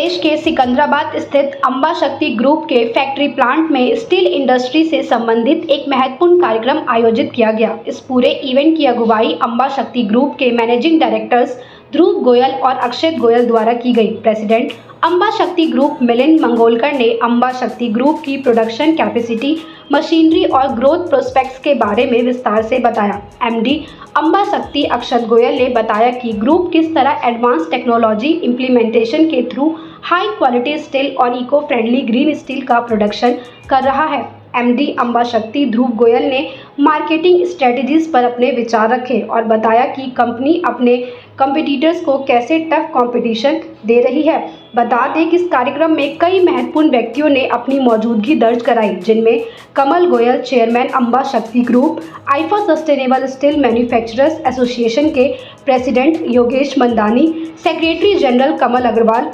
प्रदेश के सिकंदराबाद स्थित अंबा शक्ति ग्रुप के फैक्ट्री प्लांट में स्टील इंडस्ट्री से संबंधित एक महत्वपूर्ण कार्यक्रम आयोजित किया गया। इस पूरे इवेंट की अगुवाई अंबा शक्ति ग्रुप के मैनेजिंग डायरेक्टर्स ध्रुव गोयल और अक्षत गोयल द्वारा की गई। प्रेसिडेंट अंबा शक्ति ग्रुप मिलिंद मंगोलकर ने अंबा शक्ति ग्रुप की प्रोडक्शन कैपेसिटी, मशीनरी और ग्रोथ प्रोस्पेक्ट्स के बारे में विस्तार से बताया। एमडी अंबा शक्ति अक्षत गोयल ने बताया कि ग्रुप किस तरह एडवांस टेक्नोलॉजी इम्प्लीमेंटेशन के थ्रू हाई क्वालिटी स्टील और इको फ्रेंडली ग्रीन स्टील का प्रोडक्शन कर रहा है। एमडी अंबा शक्ति ध्रुव गोयल ने मार्केटिंग स्ट्रेटजीज पर अपने विचार रखे और बताया कि कंपनी अपने कंपटीटर्स को कैसे टफ कंपटीशन दे रही है। बता दें कि इस कार्यक्रम में कई महत्वपूर्ण व्यक्तियों ने अपनी मौजूदगी दर्ज कराई, जिनमें कमल Goyal, chairman Amba Shakti group, AIFA sustainable steel manufacturers association के president Yogesh Mandani, secretary general Kamal Agarwal,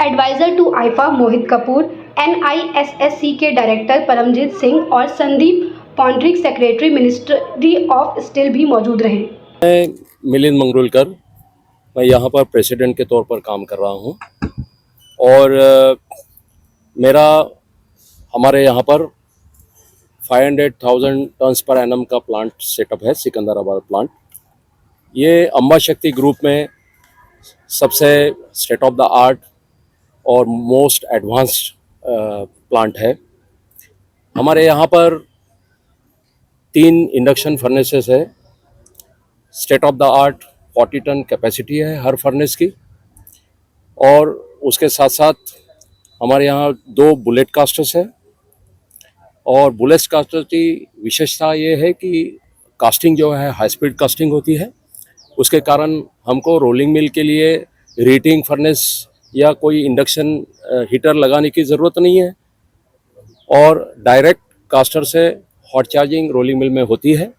adviser to AIFA Mohit Kapoor, NISSC के डायरेक्टर परमजीत सिंह और Sandeep Pondrik, secretary ministry of steel भी मौजूद रहे। मैं मिलिंद मंगोलकर, मैं यहाँ पर प्रेसिडेंट के तौर पर काम कर रहा हूँ और हमारे यहाँ पर 500,000 टन्स पर एनम का प्लांट सेटअप है, सिकंदराबाद प्लांट। ये अंबा शक्ति ग्रुप में सबसे स्टेट ऑफ द आर्ट और मोस्ट एडवांस्ड प्लांट है। हमारे यहाँ पर 3 इंडक्शन फर्नेसेस है। State of the art 40 ton capacity है हर फर्नेस की, और उसके साथ साथ हमारे यहाँ 2 बुलेट कास्टर्स है। और बुलेट कास्टर की विशेषता ये है कि कास्टिंग जो है हाई स्पीड कास्टिंग होती है। उसके कारण हमको रोलिंग मिल के लिए रीहीटिंग फर्नेस या कोई इंडक्शन हीटर लगाने की ज़रूरत नहीं है, और डायरेक्ट कास्टर से हॉट चार्जिंग रोलिंग मिल में होती है।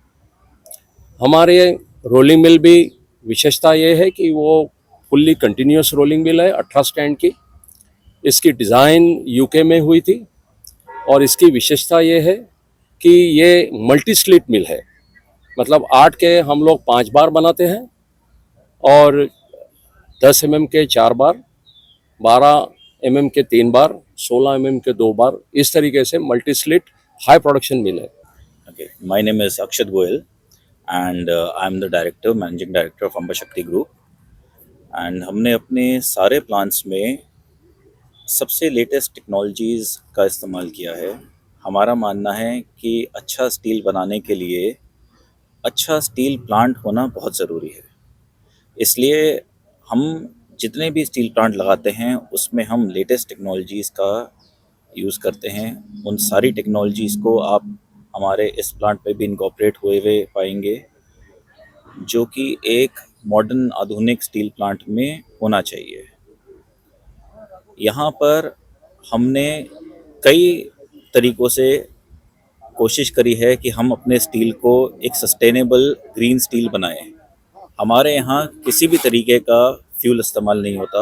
हमारे रोलिंग मिल भी विशेषता ये है कि वो फुल्ली कंटिन्यूस रोलिंग मिल है, 18 स्टैंड की। इसकी डिज़ाइन यूके में हुई थी, और इसकी विशेषता ये है कि ये मल्टी स्लिट मिल है। मतलब 8 के हम लोग 5 बार बनाते हैं, और 10 mm के 4 बार, 12 mm के 3 बार, 16 mm के 2 बार, इस तरीके से मल्टी स्लिट हाई प्रोडक्शन मिल है। Okay, my name is Akshat Goyal and I'm the director, managing director of Amba Shakti Group. And हमने अपने सारे प्लांट्स में सबसे लेटेस्ट टेक्नोलॉजीज़ का इस्तेमाल किया है। हमारा मानना है कि अच्छा स्टील बनाने के लिए अच्छा स्टील प्लांट होना बहुत ज़रूरी है। इसलिए हम जितने भी स्टील प्लांट लगाते हैं उसमें हम लेटेस्ट टेक्नोलॉजीज़ का यूज़ करते हैं। उन सारी टेक्नोलॉजीज़ को आप हमारे इस प्लांट पे भी इनकॉर्पोरेट हुए पाएंगे, जो कि एक मॉडर्न आधुनिक स्टील प्लांट में होना चाहिए। यहाँ पर हमने कई तरीक़ों से कोशिश करी है कि हम अपने स्टील को एक सस्टेनेबल ग्रीन स्टील बनाएं। हमारे यहाँ किसी भी तरीके का फ्यूल इस्तेमाल नहीं होता।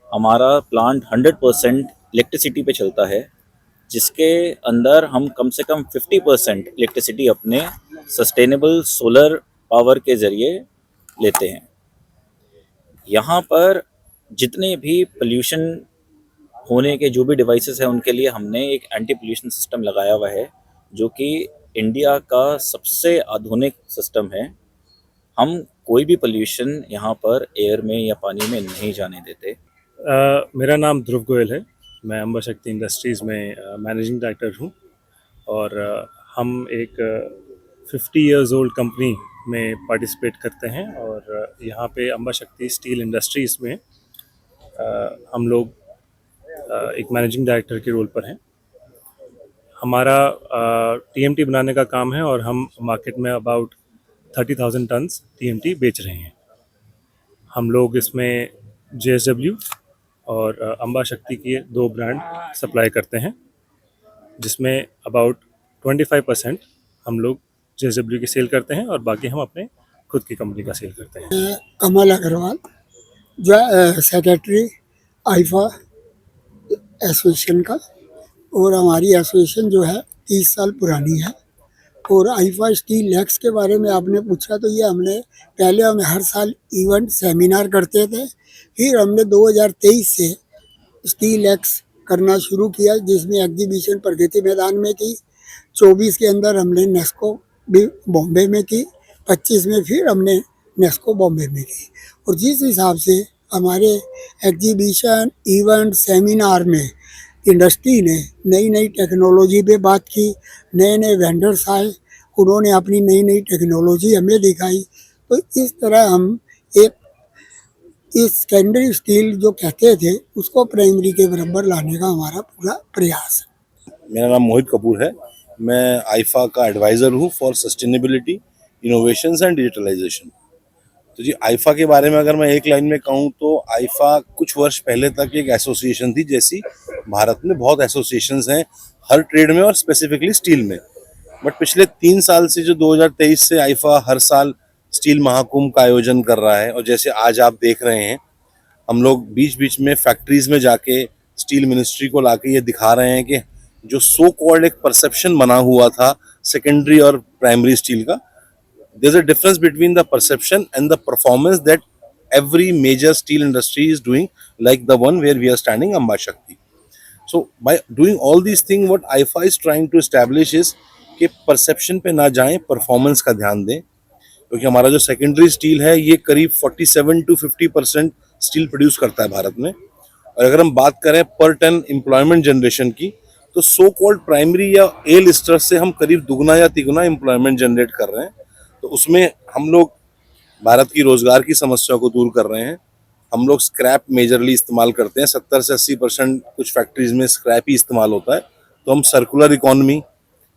हमारा प्लांट 100% इलेक्ट्रिसिटी पे चलता है, जिसके अंदर हम कम से कम 50% इलेक्ट्रिसिटी अपने सस्टेनेबल सोलर पावर के ज़रिए लेते हैं। यहाँ पर जितने भी पोल्यूशन होने के जो भी डिवाइसेस हैं उनके लिए हमने एक एंटी पोल्यूशन सिस्टम लगाया हुआ है, जो कि इंडिया का सबसे आधुनिक सिस्टम है। हम कोई भी पोल्यूशन यहाँ पर एयर में या पानी में नहीं जाने देते। मेरा नाम ध्रुव गोयल है। मैं अंबा शक्ति इंडस्ट्रीज़ में मैनेजिंग डायरेक्टर हूँ, और हम एक 50 इयर्स ओल्ड कंपनी में पार्टिसिपेट करते हैं। और यहाँ पे अंबा शक्ति स्टील इंडस्ट्रीज़ में हम लोग एक मैनेजिंग डायरेक्टर के रोल पर हैं। हमारा TMT बनाने का काम है, और हम मार्केट में अबाउट 30,000 टन्स TMT बेच रहे हैं। हम लोग इसमें JSW और अंबा शक्ति के 2 ब्रांड सप्लाई करते हैं, जिसमें अबाउट 25% हम लोग JSW की सेल करते हैं, और बाकी हम अपने खुद की कंपनी का सेल करते हैं। कमल अग्रवाल, जो सेक्रेटरी आईफा एसोसिएशन का, और हमारी एसोसिएशन जो है 30 साल पुरानी है। और आईफा स्टील लैक्स के बारे में आपने पूछा, तो ये हम हर साल इवेंट सेमिनार करते थे। फिर हमने 2023 से स्टील एक्स करना शुरू किया, जिसमें एग्जीबिशन प्रगति मैदान में की, 24 के अंदर हमने नेस्को भी बॉम्बे में की, 25 में फिर हमने नेस्को बॉम्बे में की। और जिस हिसाब से हमारे एग्जीबिशन, इवेंट, सेमिनार में इंडस्ट्री ने नई नई टेक्नोलॉजी पे बात की, नए नए वेंडर्स आए, उन्होंने अपनी नई नई टेक्नोलॉजी हमें दिखाई। तो इस तरह हम एक इस सेकेंडरी स्टील जो कहते थे उसको प्राइमरी के बराबर लाने का हमारा पूरा प्रयास है। मेरा नाम मोहित कपूर है। मैं आईफा का एडवाइज़र हूँ for sustainability, innovations and digitalisation. तो जी, आईफा के बारे में अगर मैं एक लाइन में कहूँ तो आईफा कुछ वर्ष पहले तक एक एसोसिएशन थी, जैसी भारत में बहुत एसोसिएशंस हैं हर ट्रेड में और स्पेसिफिकली स्टील में। बट पिछले 3 साल से, जो 2023 से आईफा हर साल स्टील महाकुंभ का आयोजन कर रहा है, और जैसे आज आप देख रहे हैं, हम लोग बीच बीच में फैक्ट्रीज में जाके स्टील मिनिस्ट्री को लाके ये दिखा रहे हैं कि जो सो कॉल्ड एक परसेप्शन बना हुआ था सेकेंडरी और प्राइमरी स्टील का, there is a difference between the perception and the performance that every major steel industry is doing, like the one where we are standing, Amba Shakti. So by doing all these things, what IFA is trying to establish is कि perception पे ना जाएं, performance का ध्यान दें। क्योंकि हमारा जो सेकेंडरी स्टील है ये करीब 47 to 50% स्टील प्रोड्यूस करता है भारत में। और अगर हम बात करें पर टन एम्प्लॉयमेंट जनरेशन की, तो सो कॉल्ड प्राइमरी या ए लिस्टर से हम करीब दुगना या तिगुना एम्प्लॉयमेंट जनरेट कर रहे हैं। तो उसमें हम लोग भारत की रोजगार की समस्या को दूर कर रहे हैं। हम लोग स्क्रैप मेजरली इस्तेमाल करते हैं, 70 से 80% कुछ फैक्ट्रीज में स्क्रैप ही इस्तेमाल होता है। तो हम सर्कुलर इकोनॉमी,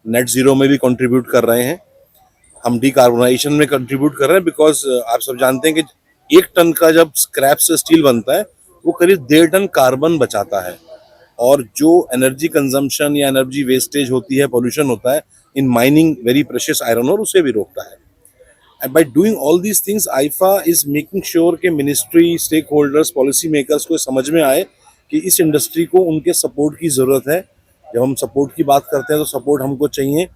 नेट जीरो में भी कंट्रीब्यूट कर रहे हैं, हम डीकार्बोनाइजेशन में कंट्रीब्यूट कर रहे हैं। बिकॉज आप सब जानते हैं कि 1 टन का जब स्क्रैप से स्टील बनता है वो करीब 1.5 टन कार्बन बचाता है। और जो एनर्जी कंजम्पशन या एनर्जी वेस्टेज होती है, पोल्यूशन होता है in mining very precious iron ore, उसे भी रोकता है। And by doing all these things, AIFA is making sure कि ministry, stakeholders, policy makers को समझ में आए कि इस इंडस्ट्री को उनके सपोर्ट की ज़रूरत है। जब हम सपोर्ट की बात करते हैं तो सपोर्ट हमको चाहिए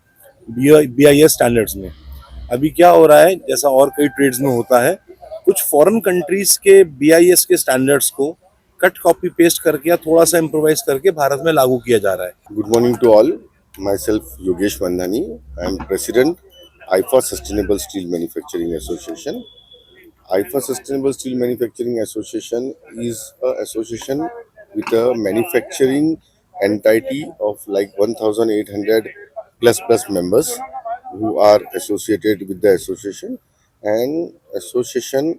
BIS स्टैंडर्ड्स में। अभी क्या हो रहा है, जैसा और कई ट्रेड्स में होता है, कुछ फॉरेन कंट्रीज़ के BIS के स्टैंडर्ड्स को कट कॉपी पेस्ट करके या थोड़ा सा इम्प्रोवाइज करके भारत में लागू किया जा रहा है। Good morning to all. Myself Yogesh Vandhani. I am President IFA Sustainable Steel Manufacturing Association. IFA Sustainable Steel Manufacturing Association is an association with a manufacturing entity of like 1,800 plus members who are associated with the association, and association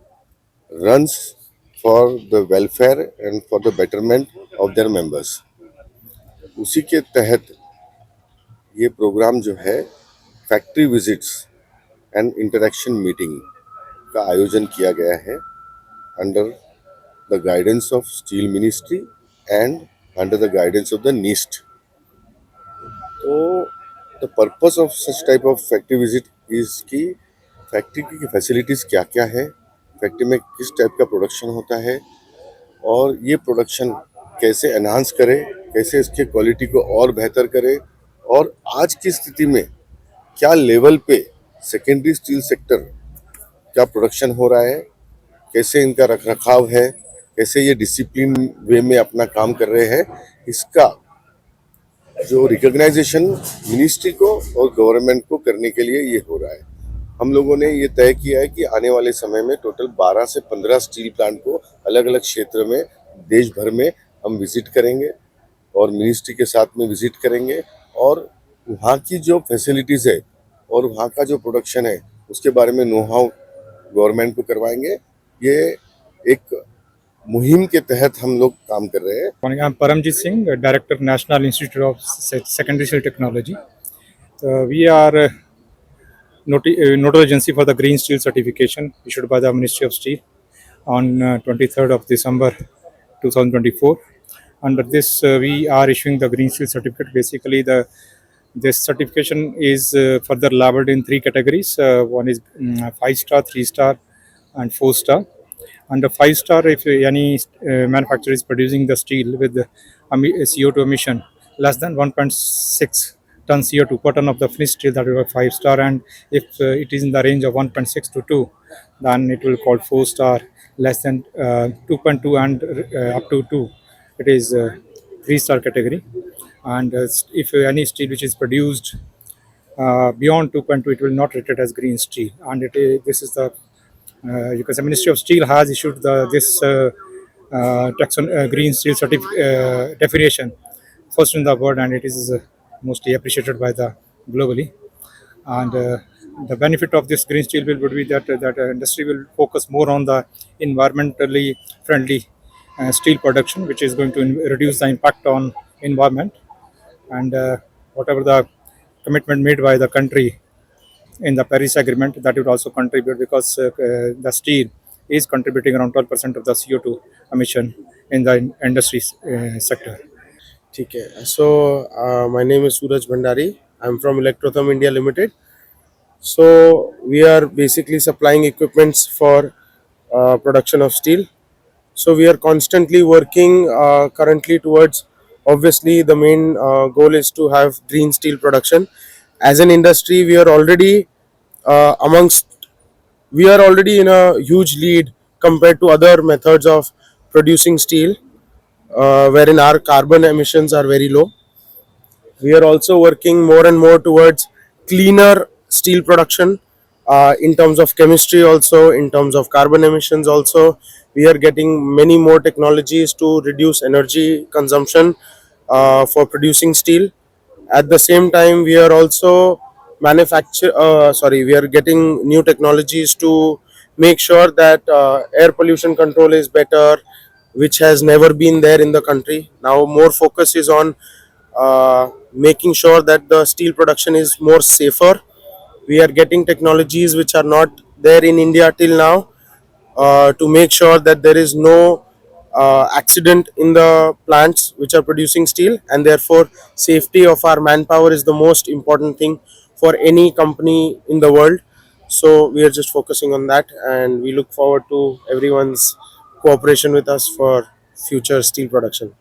runs for the welfare and for the betterment of their members. उसी के तहत ये programme जो है factory visits and interaction meeting का आयोजन किया गया है under the guidance of steel ministry and under the guidance of the NIST. तो the purpose of such type of factory visit is कि फैक्ट्री की फैसिलिटीज़ क्या क्या है, फैक्ट्री में किस टाइप का प्रोडक्शन होता है, और ये प्रोडक्शन कैसे एनहांस करे, कैसे इसके क्वालिटी को और बेहतर करे, और आज की स्थिति में क्या लेवल पे सेकेंडरी स्टील सेक्टर क्या प्रोडक्शन हो रहा है, कैसे इनका रखरखाव है, कैसे ये डिसिप्लिन वे में अपना काम कर रहे हैं, इसका जो रिकॉग्नाइजेशन मिनिस्ट्री को और गवर्नमेंट को करने के लिए ये हो रहा है। हम लोगों ने ये तय किया है कि आने वाले समय में टोटल 12 से 15 स्टील प्लांट को अलग अलग क्षेत्र में देश भर में हम विजिट करेंगे और मिनिस्ट्री के साथ में विजिट करेंगे, और वहाँ की जो फैसिलिटीज़ है और वहाँ का जो प्रोडक्शन है उसके बारे में नो हाउ गवर्नमेंट को करवाएंगे। ये एक मुहिम के तहत हम लोग काम कर रहे हैं। Morning, I'm Paramjit Singh, Director, National Institute of Secondary Steel Technology. We are a nodal agency for the Green Steel certification issued by the Ministry of Steel on 23rd of December 2024. Under this, we are issuing the Green Steel certificate. Basically, this certification is further labeled in 3 categories. One is 5-star, 3-star, and 4-star. Under 5-star, if any manufacturer is producing the steel with CO2 emission less than 1.6 ton CO2 per ton of the finished steel, that will be 5-star. And if it is in the range of 1.6 to 2, then it will call 4-star. Less than 2.2 and up to 2, it is 3-star category. And if any steel which is produced beyond 2.2, it will not rated as green steel. And this is the because the Ministry of Steel has issued this green steel definition first in the world, and it is mostly appreciated by the globally. And the benefit of this green steel would be that industry will focus more on the environmentally friendly steel production, which is going to reduce the impact on environment. And whatever the commitment made by the country in the Paris Agreement, that would also contribute, because the steel is contributing around 12% of the CO2 emission in the industry sector. ठीक है. So my name is Suraj Bhandari. I'm from Electrotham India Limited. So we are basically supplying equipments for production of steel. So we are constantly working currently towards, obviously the main goal is to have green steel production. As an industry, we are already we are already in a huge lead compared to other methods of producing steel, wherein our carbon emissions are very low. We are also working more and more towards cleaner steel production, in terms of chemistry, also in terms of carbon emissions. Also, we are getting many more technologies to reduce energy consumption for producing steel. At the same time, we are also we are getting new technologies to make sure that air pollution control is better, which has never been there in the country. Now more focus is on making sure that the steel production is more safer. We are getting technologies which are not there in India till now, to make sure that there is no accident in the plants which are producing steel, and therefore safety of our manpower is the most important thing for any company in the world. So we are just focusing on that, and we look forward to everyone's cooperation with us for future steel production.